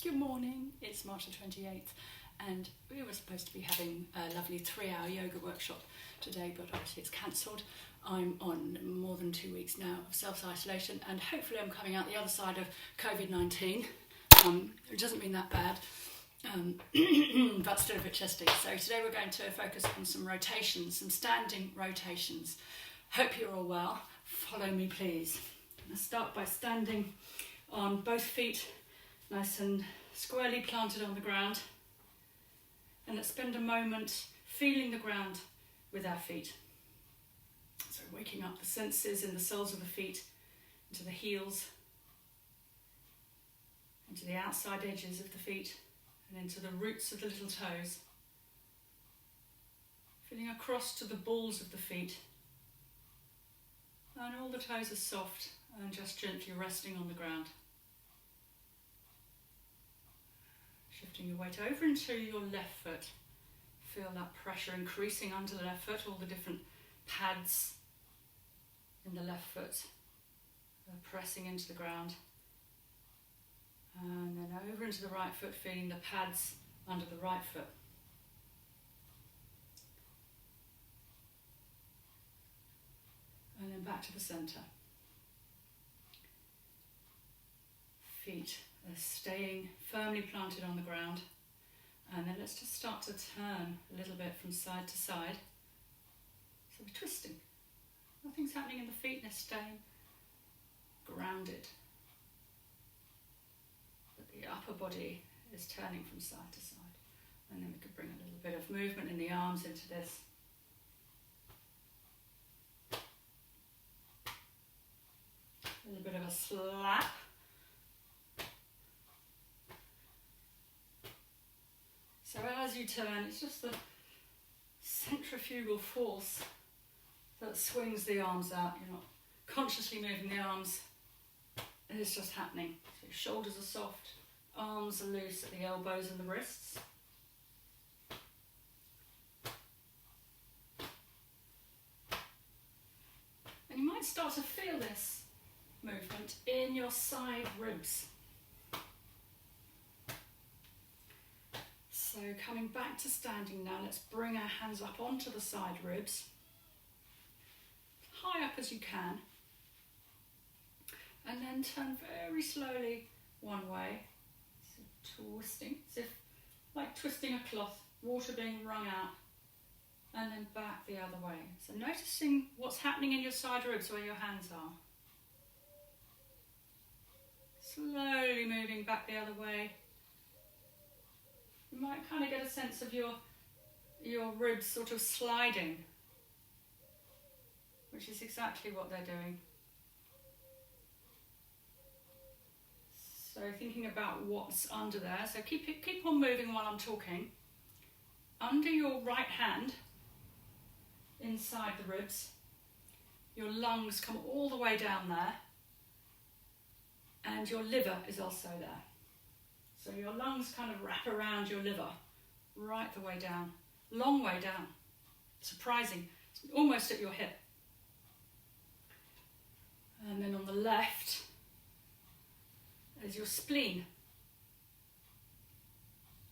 Good morning, it's March the 28th and we were supposed to be having a lovely 3-hour yoga workshop today, but obviously it's cancelled. I'm on more than 2 weeks now of self-isolation and hopefully I'm coming out the other side of COVID-19. It doesn't mean that bad, but still a bit chesty. So today we're going to focus on some rotations, some standing rotations. Hope you're all well. Follow me please. I'll start by standing on both feet, nice and squarely planted on the ground. And let's spend a moment feeling the ground with our feet. So waking up the senses in the soles of the feet, into the heels, into the outside edges of the feet, and into the roots of the little toes. Feeling across to the balls of the feet. And all the toes are soft and just gently resting on the ground. Shifting your weight over into your left foot. Feel that pressure increasing under the left foot, all the different pads in the left foot pressing into the ground. And then over into the right foot, feeling the pads under the right foot. And then back to the centre. Feet are staying firmly planted on the ground. And then let's just start to turn a little bit from side to side. So we're twisting. Nothing's happening in the feet, they're staying grounded. But the upper body is turning from side to side. And then we could bring a little bit of movement in the arms into this. A little bit of a slap. So as you turn, it's just the centrifugal force that swings the arms out. You're not consciously moving the arms, it's just happening. So your shoulders are soft, arms are loose at the elbows and the wrists. And you might start to feel this movement in your side ribs. So coming back to standing now, let's bring our hands up onto the side ribs, high up as you can, and then turn very slowly one way, so twisting, as if like twisting a cloth, water being wrung out, and then back the other way. So noticing what's happening in your side ribs where your hands are. Slowly moving back the other way. You might kind of get a sense of your ribs sort of sliding, which is exactly what they're doing. So thinking about what's under there. So keep on moving while I'm talking. Under your right hand, inside the ribs, your lungs come all the way down there, and your liver is also there. So your lungs kind of wrap around your liver, right the way down, long way down. Surprising, it's almost at your hip. And then on the left is your spleen.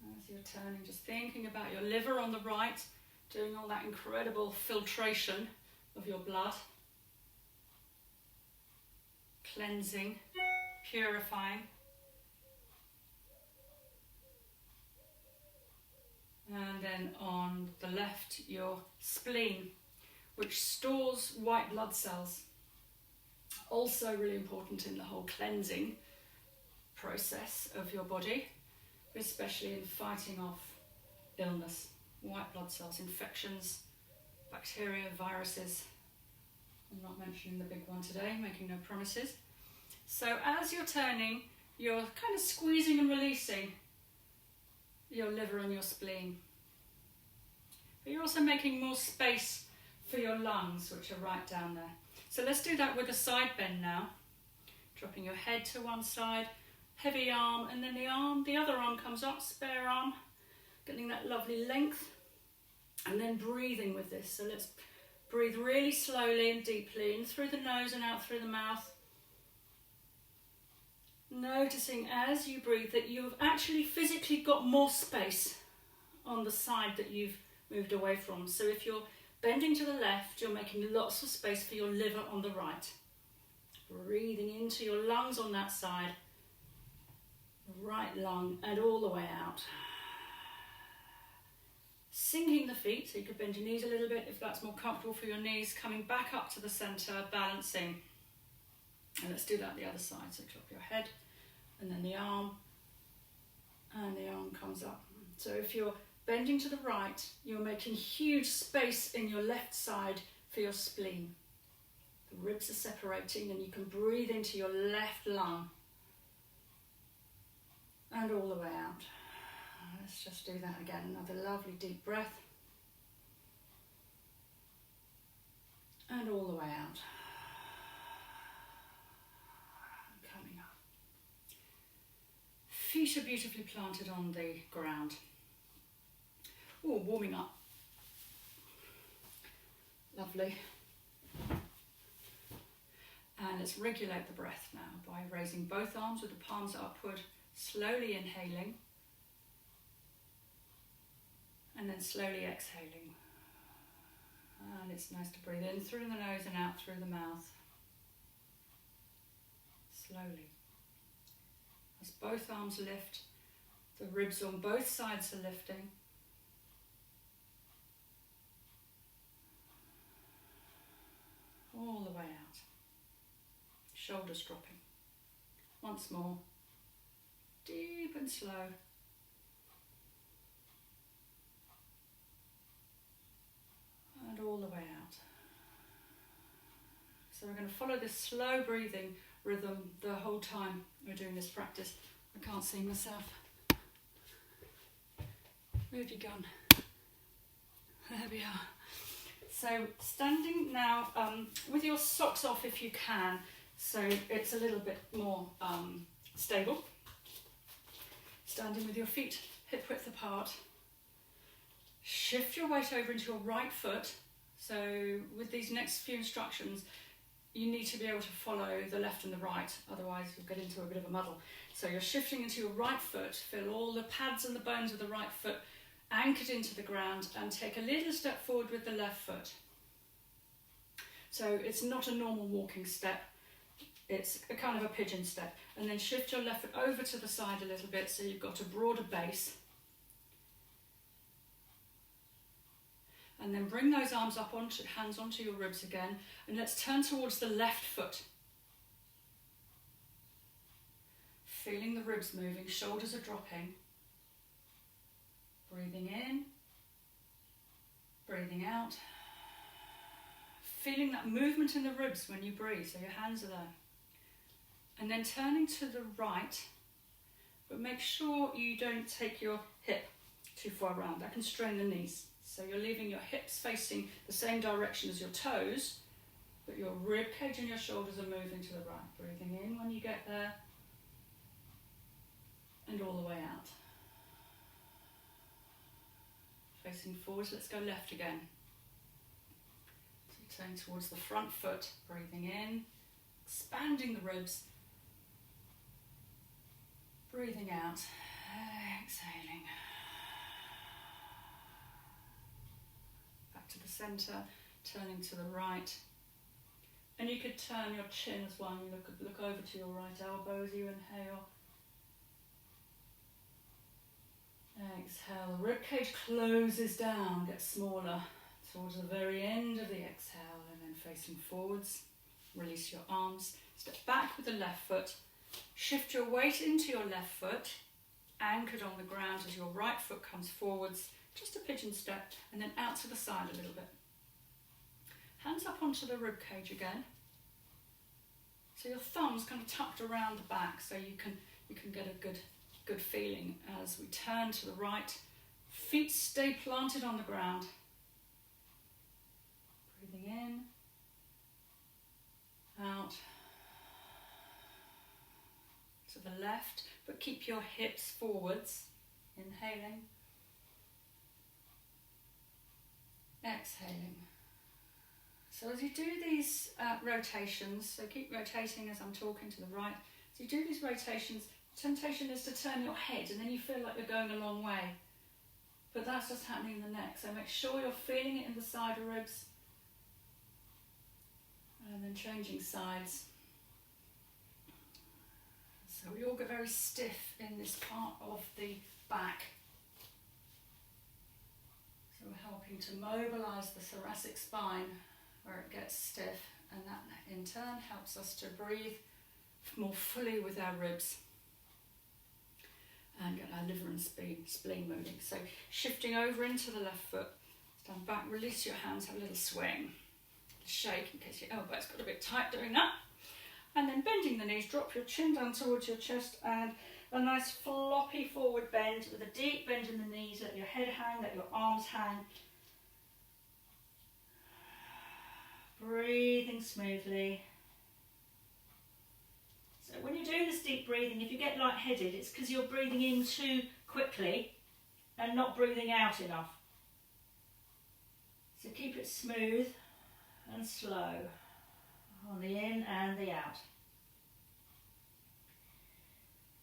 As you're turning, just thinking about your liver on the right, doing all that incredible filtration of your blood, cleansing, purifying. And then on the left, your spleen, which stores white blood cells. Also really important in the whole cleansing process of your body, especially in fighting off illness. White blood cells, infections, bacteria, viruses. I'm not mentioning the big one today, making no promises. So as you're turning, you're kind of squeezing and releasing your liver and your spleen. But you're also making more space for your lungs, which are right down there. So let's do that with a side bend now. Dropping your head to one side, heavy arm, and then the other arm comes up, spare arm, getting that lovely length, and then breathing with this. So let's breathe really slowly and deeply in through the nose and out through the mouth. Noticing as you breathe that you've actually physically got more space on the side that you've moved away from. So if you're bending to the left, you're making lots of space for your liver on the right. Breathing into your lungs on that side, right lung, and all the way out. Sinking the feet, so you could bend your knees a little bit if that's more comfortable for your knees. Coming back up to the centre, balancing. And let's do that the other side. So drop your head, and then the arm comes up. So if you're bending to the right, you're making huge space in your left side for your spleen. The ribs are separating, and you can breathe into your left lung and all the way out. Let's just do that again. Another lovely deep breath. And all the way out. Coming up. Feet are beautifully planted on the ground. Oh, warming up. Lovely. And let's regulate the breath now by raising both arms with the palms upward, slowly inhaling, and then slowly exhaling. And it's nice to breathe in through the nose and out through the mouth. Slowly. As both arms lift, the ribs on both sides are lifting. All the way out. Shoulders dropping. Once more. Deep and slow. And all the way out. So we're going to follow this slow breathing rhythm the whole time we're doing this practice. I can't see myself. Where have you gone? There we are. So standing now with your socks off if you can, so it's a little bit more stable. Standing with your feet hip width apart. Shift your weight over into your right foot. So with these next few instructions, you need to be able to follow the left and the right, otherwise you'll get into a bit of a muddle. So you're shifting into your right foot, feel all the pads and the bones of the right foot anchored into the ground, and take a little step forward with the left foot. So it's not a normal walking step, it's a kind of a pigeon step. And then shift your left foot over to the side a little bit so you've got a broader base. And then bring those arms up onto, hands onto your ribs again, and let's turn towards the left foot. Feeling the ribs moving, shoulders are dropping. Breathing in, breathing out. Feeling that movement in the ribs when you breathe, so your hands are there. And then turning to the right, but make sure you don't take your hip too far around. That can strain the knees. So you're leaving your hips facing the same direction as your toes, but your rib cage and your shoulders are moving to the right. Breathing in when you get there, and all the way out. Facing forwards, let's go left again. So turning towards the front foot, breathing in, expanding the ribs, breathing out, exhaling. Back to the centre, turning to the right. And you could turn your chin as well, and look over to your right elbow as you inhale. Exhale, the ribcage closes down, gets smaller towards the very end of the exhale, and then facing forwards, release your arms, step back with the left foot, shift your weight into your left foot, anchored on the ground as your right foot comes forwards, just a pigeon step, and then out to the side a little bit. Hands up onto the ribcage again, so your thumbs kind of tucked around the back, so you can get a good feeling as we turn to the right. Feet stay planted on the ground. Breathing in, out, to the left, but keep your hips forwards. Inhaling, exhaling. So as you do these rotations, so keep rotating as I'm talking to the right So you do these rotations. Temptation is to turn your head and then you feel like you're going a long way. But that's just happening in the neck. So make sure you're feeling it in the side ribs. And then changing sides. So we all get very stiff in this part of the back. So we're helping to mobilise the thoracic spine where it gets stiff, and that in turn helps us to breathe more fully with our ribs and get our liver and spleen moving. So shifting over into the left foot, stand back, release your hands, have a little swing, shake in case your elbow's got a bit tight doing that. And then bending the knees, drop your chin down towards your chest and a nice floppy forward bend with a deep bend in the knees. Let your head hang, let your arms hang. Breathing smoothly. So when you're doing this deep breathing, if you get lightheaded, it's because you're breathing in too quickly and not breathing out enough. So keep it smooth and slow on the in and the out.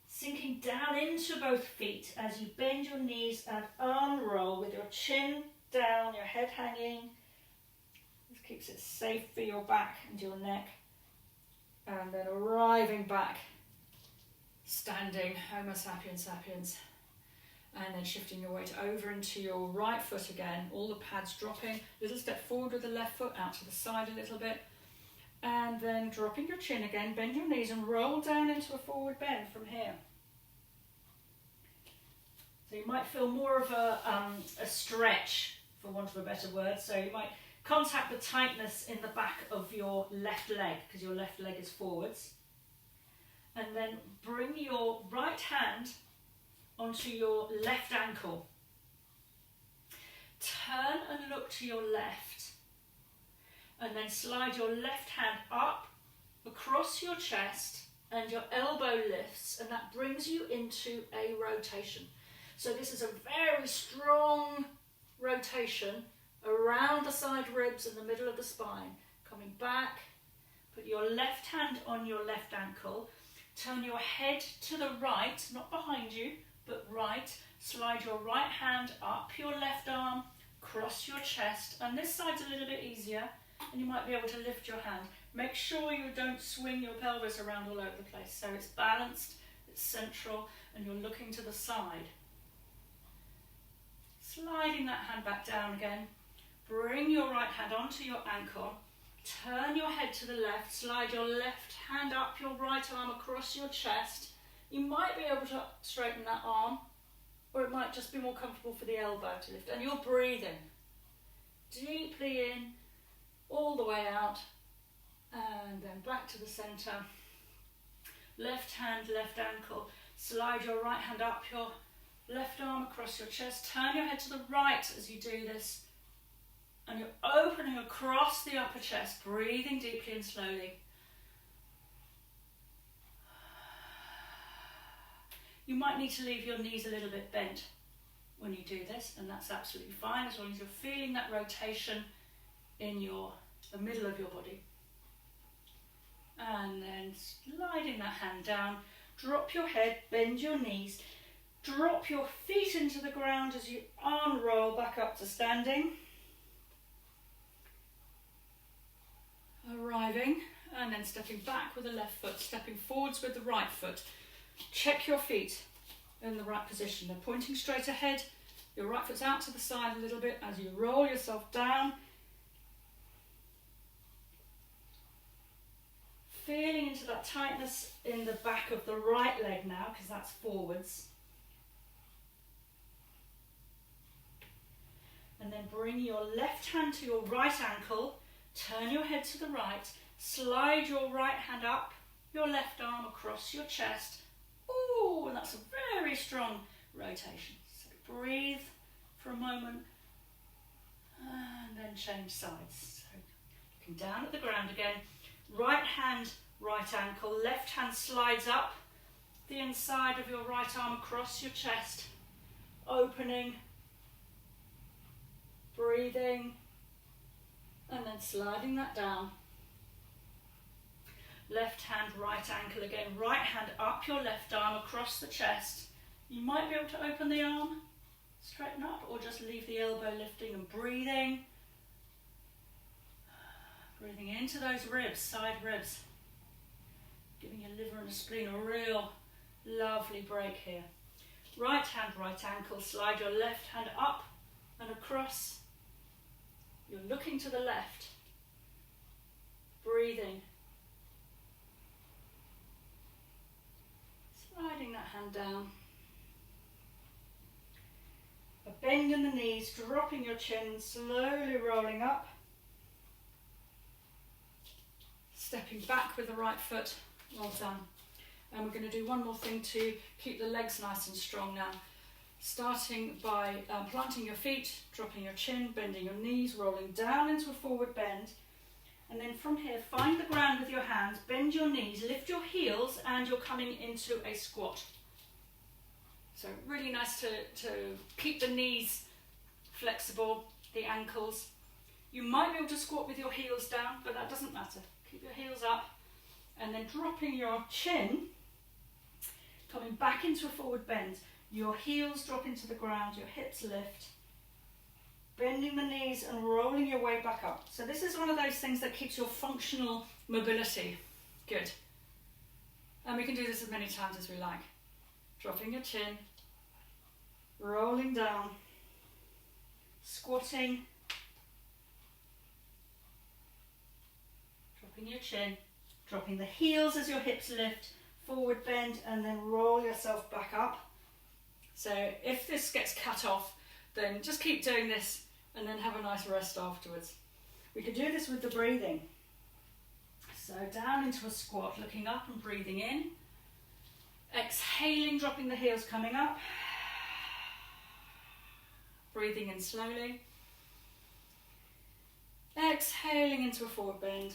Sinking down into both feet as you bend your knees and unroll with your chin down, your head hanging. This keeps it safe for your back and your neck. And then arriving back, standing, Homo sapiens sapiens. And then shifting your weight over into your right foot again, all the pads dropping. Little step forward with the left foot, out to the side a little bit. And then dropping your chin again, bend your knees and roll down into a forward bend from here. So you might feel more of a stretch, for want of a better word. So you might contact the tightness in the back of your left leg, because your left leg is forwards. And then bring your right hand onto your left ankle. Turn and look to your left. And then slide your left hand up across your chest and your elbow lifts, and that brings you into a rotation. So this is a very strong rotation around the side ribs and the middle of the spine. Coming back, put your left hand on your left ankle, turn your head to the right, not behind you, but right. Slide your right hand up your left arm, cross your chest, and this side's a little bit easier, and you might be able to lift your hand. Make sure you don't swing your pelvis around all over the place, so it's balanced, it's central, and you're looking to the side. Sliding that hand back down again, bring your right hand onto your ankle, turn your head to the left, slide your left hand up your right arm across your chest. You might be able to straighten that arm, or it might just be more comfortable for the elbow to lift. And you're breathing deeply in, all the way out, and then back to the centre. Left hand, left ankle, slide your right hand up your left arm across your chest, turn your head to the right as you do this, and you're opening across the upper chest, breathing deeply and slowly. You might need to leave your knees a little bit bent when you do this, and that's absolutely fine as long as you're feeling that rotation in the middle of your body. And then sliding that hand down, drop your head, bend your knees, drop your feet into the ground as you unroll back up to standing. Arriving, and then stepping back with the left foot, stepping forwards with the right foot. Check your feet in the right position. They're pointing straight ahead. Your right foot's out to the side a little bit as you roll yourself down. Feeling into that tightness in the back of the right leg now, because that's forwards. And then bring your left hand to your right ankle, turn your head to the right, slide your right hand up your left arm across your chest. Ooh, and that's a very strong rotation. So breathe for a moment and then change sides. So looking down at the ground again, right hand, right ankle, left hand slides up the inside of your right arm across your chest, opening, breathing, and then sliding that down. Left hand, right ankle again. Right hand up your left arm across the chest. You might be able to open the arm, straighten up, or just leave the elbow lifting and breathing. Breathing into those ribs, side ribs. Giving your liver and spleen a real lovely break here. Right hand, right ankle. Slide your left hand up and across. You're looking to the left. Breathing. Sliding that hand down. A bend in the knees, dropping your chin, slowly rolling up. Stepping back with the right foot. Well done. And we're going to do one more thing to keep the legs nice and strong now. Starting by planting your feet, dropping your chin, bending your knees, rolling down into a forward bend. And then from here, find the ground with your hands, bend your knees, lift your heels, and you're coming into a squat. So really nice to keep the knees flexible, the ankles. You might be able to squat with your heels down, but that doesn't matter. Keep your heels up, and then dropping your chin, coming back into a forward bend. Your heels drop into the ground, your hips lift, bending the knees and rolling your way back up. So this is one of those things that keeps your functional mobility. Good. And we can do this as many times as we like. Dropping your chin, rolling down, squatting, dropping your chin, dropping the heels as your hips lift, forward bend, and then roll yourself back up. So if this gets cut off, then just keep doing this and then have a nice rest afterwards. We could do this with the breathing. So down into a squat, looking up and breathing in. Exhaling, dropping the heels, coming up. Breathing in slowly. Exhaling into a forward bend.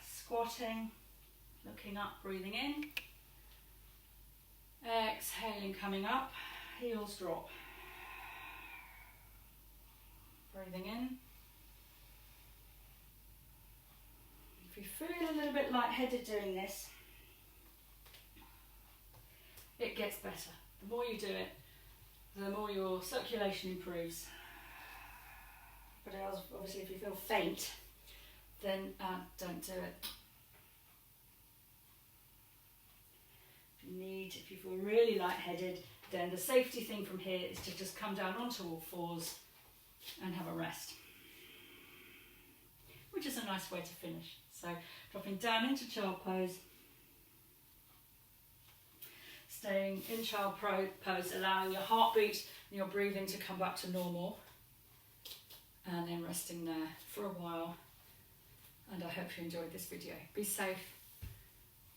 Squatting, looking up, breathing in. Exhaling, coming up, heels drop. Breathing in. If you feel a little bit lightheaded doing this, it gets better. The more you do it, the more your circulation improves. But obviously if you feel faint, then don't do it. If you feel really lightheaded, then the safety thing from here is to just come down onto all fours and have a rest, which is a nice way to finish. So dropping down into child pose, staying in child pose, allowing your heartbeat and your breathing to come back to normal, and then resting there for a while. And I hope you enjoyed this video. Be safe,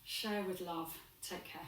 share with love, take care.